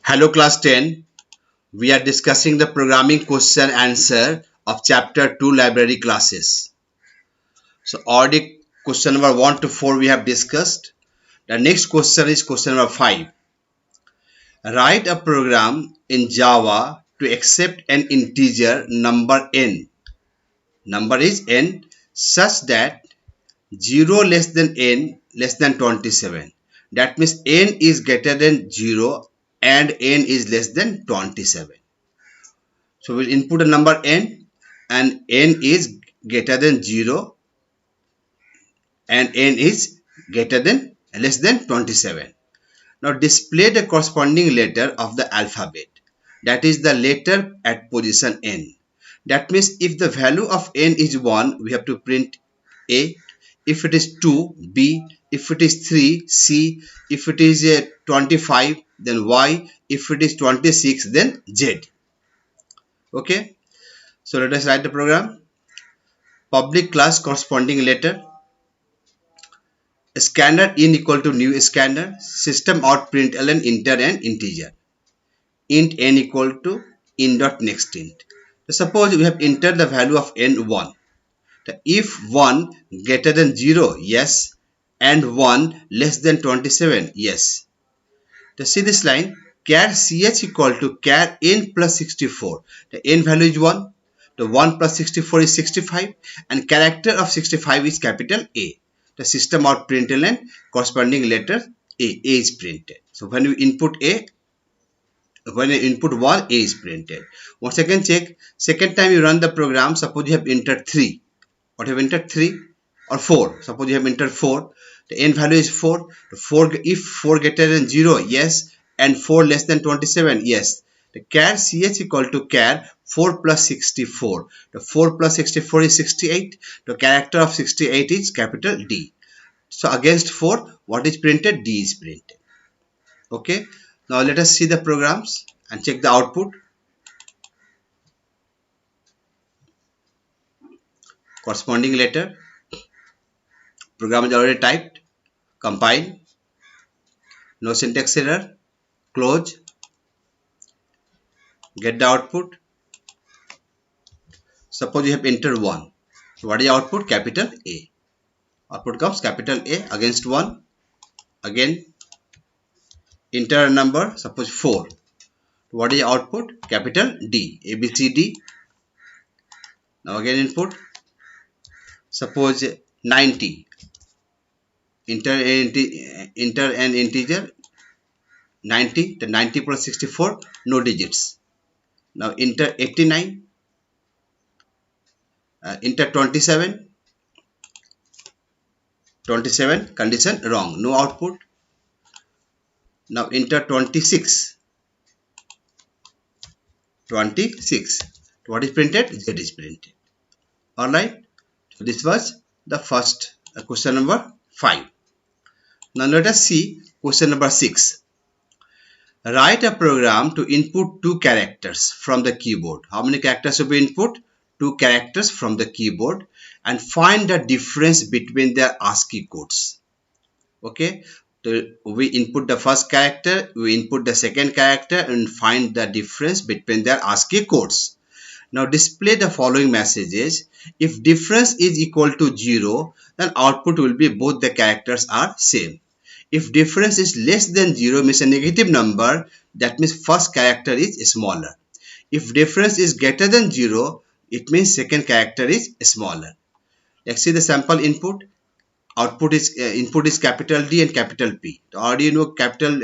Hello class 10. We are discussing the programming question answer of chapter 2 library classes. So already question number 1 to 4 we have discussed. The next question is question number 5. Write a program in Java to accept an integer number n. Number is n such that 0 less than n less than 27. That means n is greater than 0 and n is less than 27. So we'll input a number n and n is greater than 0 and n is greater than less than 27. Now display the corresponding letter of the alphabet. That is the letter at position n. That means if the value of n is 1, we have to print A. If it is 2, B. If it is 3, C. If it is 25, then Y. If it is 26, then Z. Okay. So let us write the program. Public class corresponding letter, scanner in equal to new scanner, system out println enter an integer, int n equal to in dot next int. So suppose we have entered the value of n 1. If 1 greater than 0, yes, and 1 less than 27, yes. To see this line, char ch equal to char n plus 64. The n value is 1. The 1 plus 64 is 65 and character of 65 is capital A. The system out println corresponding letter A is printed. So when you input A, when you input 1, A is printed. Once again check, second time you run the program, suppose you have entered 3. What have entered 3 or 4? Suppose you have entered 4. The n value is 4. If 4 greater than 0, yes, and 4 less than 27, yes. The char ch equal to char 4 plus 64. The 4 plus 64 is 68. The character of 68 is capital D. So against 4, what is printed? D is printed. Okay. Now let us see the programs and check the output. Corresponding letter. Program is already typed. Compile. No syntax error. Close. Get the output. Suppose you have entered 1. So what is the output? Capital A. Output comes capital A against 1. Again, enter a number. Suppose 4. What is the output? Capital D. A, B, C, D. Now again input. Suppose 90. Enter an integer 90. The 90 plus 64, no digits. Now enter 89. Enter 27. 27, condition wrong, no output. Now enter 26. 26. What is printed? Z is printed. Alright. So this was the first question number 5. Now let us see question number 6. Write a program to input 2 characters from the keyboard. How many characters will be input? 2 characters from the keyboard and find the difference between their ASCII codes. Okay. So we input the first character, we input the second character and find the difference between their ASCII codes. Now display the following messages. If difference is equal to 0, then output will be both the characters are same. If difference is less than 0, means a negative number, that means first character is smaller. If difference is greater than 0, it means second character is smaller. Let's see the sample input. Output is input is capital D and capital P. So already you know capital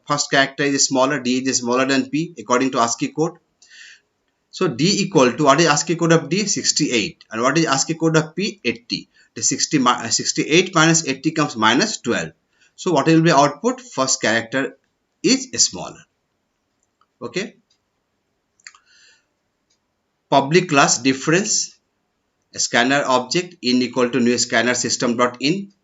first character is smaller, D is smaller than P according to ASCII code. So D equal to, what is ASCII code of D? 68. And what is ASCII code of P? 80. The 68 minus 80 comes minus 12. So what will be output? First character is smaller. Okay. Public class difference. Scanner object in equal to new scanner system dot in.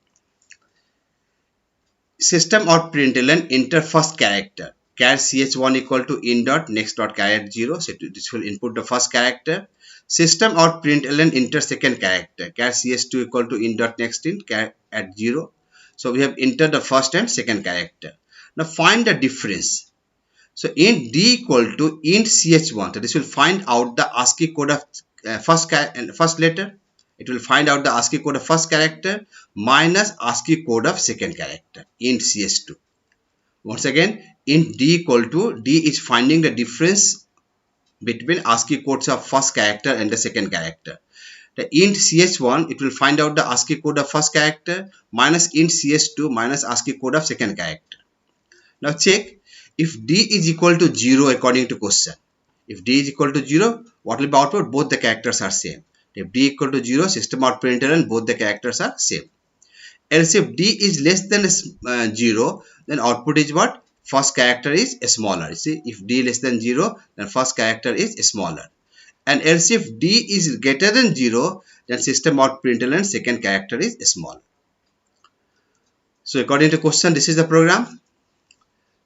System out println enter first character. Char ch1 equal to in dot next dot char 0. So this will input the first character. System out println enter second character. Char ch2 equal to in dot next int char at 0. So we have entered the first and second character. Now find the difference. So int d equal to int ch1. So this will find out the ASCII code of first letter. It will find out the ASCII code of first character minus ASCII code of second character, int ch2. Once again, int d equal to d is finding the difference between ASCII codes of first character and the second character. The int ch1, it will find out the ASCII code of first character minus int ch2 minus ASCII code of second character. Now check if d is equal to 0 according to question. If d is equal to 0, what will be output? Both the characters are same. If d equal to 0, system out println, both the characters are same. Else if d is less than 0, then output is what? First character is smaller. See, if d less than 0, then first character is smaller. And else if d is greater than 0, then system out println second character is small. So according to question, this is the program.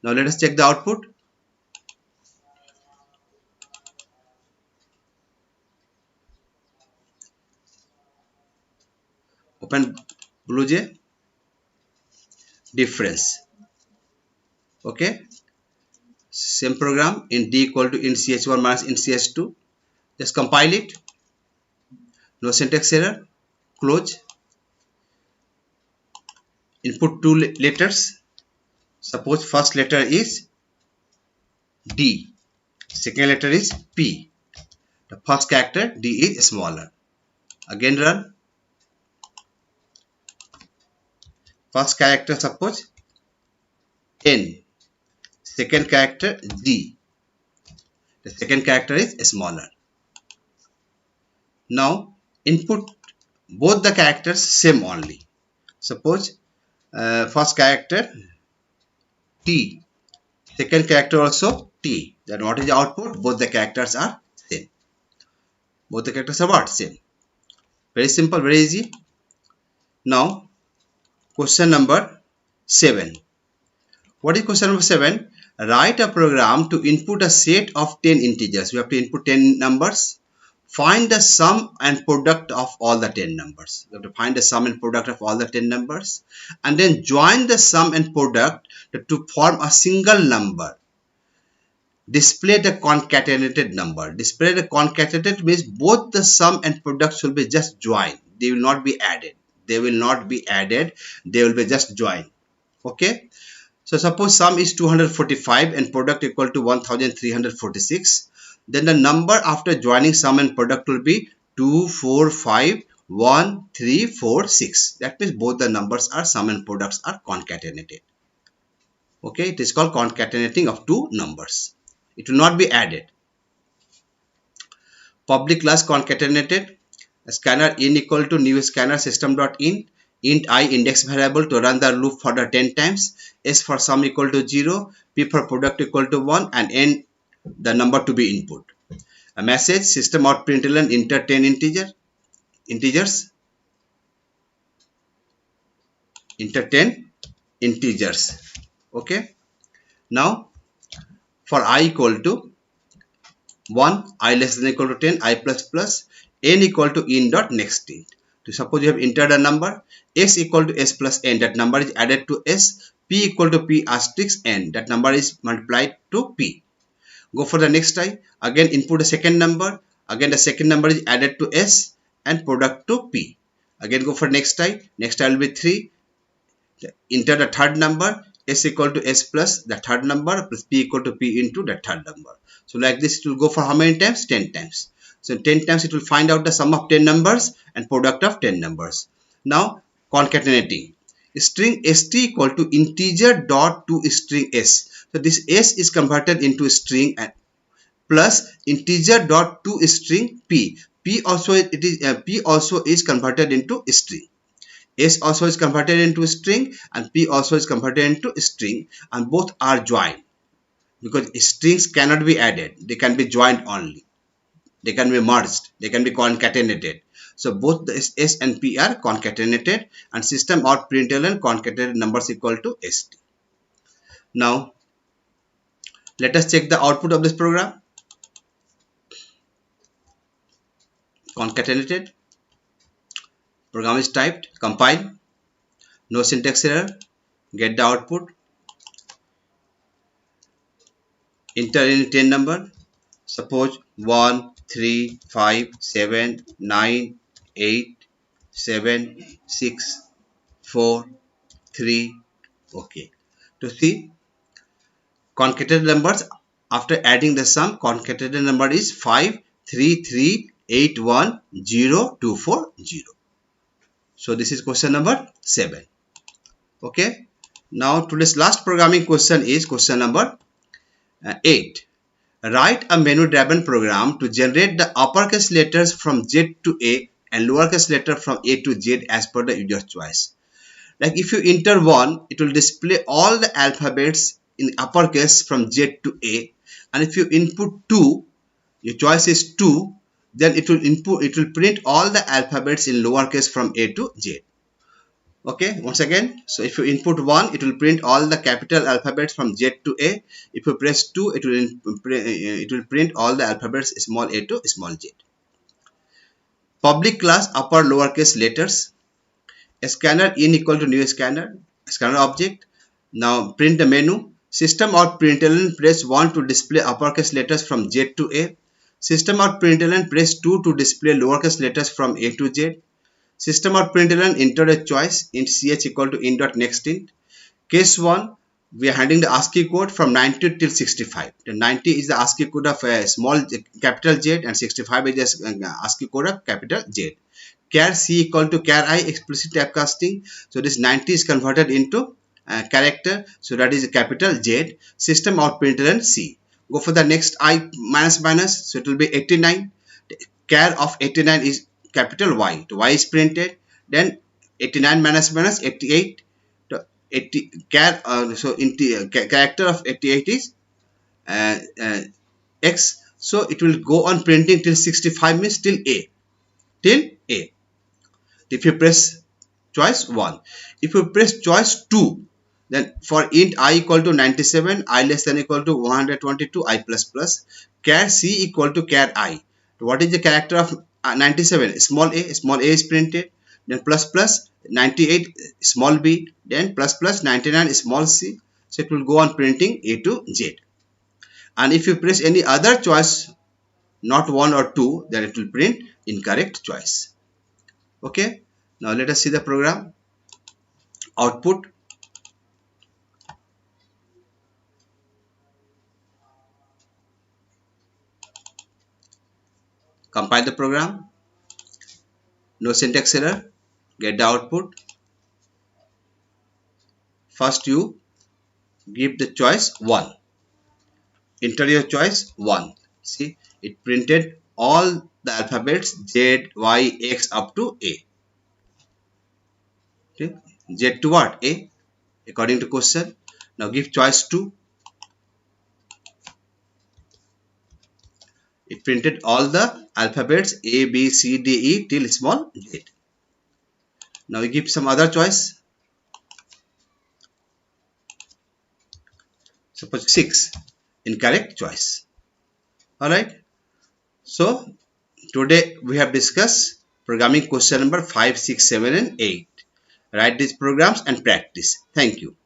Now let us check the output. Open BlueJ. Difference. Okay. Same program, int d equal to int ch1 minus int ch2. Just compile it. No syntax error. Close. Input two letters. Suppose first letter is D, second letter is P. The first character D is smaller. Again run. First character suppose N, second character D. The second character is smaller. Now input both the characters same only. Suppose first character T, second character also T. Then what is the output? Both the characters are same. Both the characters are what? Same. Very simple, very easy. Now question number 7. What is question number 7? Write a program to input a set of 10 integers. We have to input 10 numbers. Find the sum and product of all the 10 numbers. We have to find the sum and product of all the 10 numbers. And then join the sum and product to form a single number. Display the concatenated number. Display the concatenated means both the sum and product will be just joined. They will not be added. They will not be added. They will be just joined. Okay. So suppose sum is 245 and product equal to 1346. Then the number after joining sum and product will be 2451346. That means both the numbers are sum and products are concatenated. Okay. It is called concatenating of two numbers. It will not be added. Public class concatenated. Scanner in equal to new scanner system.in. Int I index variable to run the loop for the 10 times. S for sum equal to 0. P for product equal to 1. And N the number to be input. A message system out println enter 10 integers. Enter 10 integers. Okay. Now for I equal to 1, I less than equal to 10, I plus plus, N equal to in dot next int. So suppose you have entered a number, S equal to S plus N, that number is added to S, P equal to P asterisk N, that number is multiplied to P. Go for the next I, again input a second number, again the second number is added to S and product to P. Again go for next I will be 3, enter the third number, S equal to S plus the third number plus P equal to P into the third number. So like this it will go for how many times? 10 times. So 10 times it will find out the sum of 10 numbers and product of 10 numbers. Now concatenating. String st equal to integer dot to string s. So this s is converted into string and plus integer dot to string p. P also is converted into string. S also is converted into string and P also is converted into string, and both are joined because strings cannot be added. They can be joined only. They can be merged. They can be concatenated. So both the S and P are concatenated and system out println concatenated numbers equal to st. Now let us check the output of this program. Concatenated. Program is typed, compile, no syntax error, get the output. enter any 10 number. Suppose 1, 3, 5, 7, 9, 8, 7, 6, 4, 3. Okay. To see concatenated numbers, after adding the sum, concatenated number is 533810240. So this is question number 7. Okay. Now today's last programming question is question number 8. Write a menu-driven program to generate the uppercase letters from Z to A and lowercase letter from A to Z as per the user's choice. Like if you enter 1, it will display all the alphabets in uppercase from Z to A, and if you input 2, your choice is 2, then it will print all the alphabets in lowercase from A to Z. Okay, once again, so if you input 1, it will print all the capital alphabets from Z to A. If you press 2, it will print all the alphabets small a to small z. Public class upper lowercase letters. A scanner in equal to new scanner object. Now print the menu. System out println press 1 to display uppercase letters from Z to A. System out println press 2 to display lowercase letters from A to Z. System out println enter a choice int ch equal to int.nextInt. Case 1, we are handling the ASCII code from 90 till 65. The 90 is the ASCII code of a small capital Z and 65 is the ASCII code of capital Z. Char C equal to char I explicit typecasting. So this 90 is converted into character. So that is a capital Z. System out println C. Go for the next I minus minus. So it will be 89. The char of 89 is capital Y. So Y is printed. Then 89 minus minus 88. 80 character of 88 is X. So it will go on printing till 65 means till A. Till A. If you press choice 1. If you press choice 2, then for int I equal to 97, I less than equal to 122, I plus plus, char C equal to char I. What is the character of 97? Small a is printed, then plus plus 98 small b, then plus plus 99 small c. So it will go on printing A to Z. And if you press any other choice, not 1 or 2, then it will print incorrect choice. Okay, now let us see the program. Output. Compile the program. No syntax error. Get the output. First you give the choice 1. Enter your choice 1. See, it printed all the alphabets Z, Y, X up to A. Okay. Z to what? A, according to question. Now give choice 2. It printed all the alphabets A, B, C, D, E till small z. Now we give some other choice. Suppose 6. Incorrect choice. Alright. So today we have discussed programming question number 5, 6, 7 and 8. Write these programs and practice. Thank you.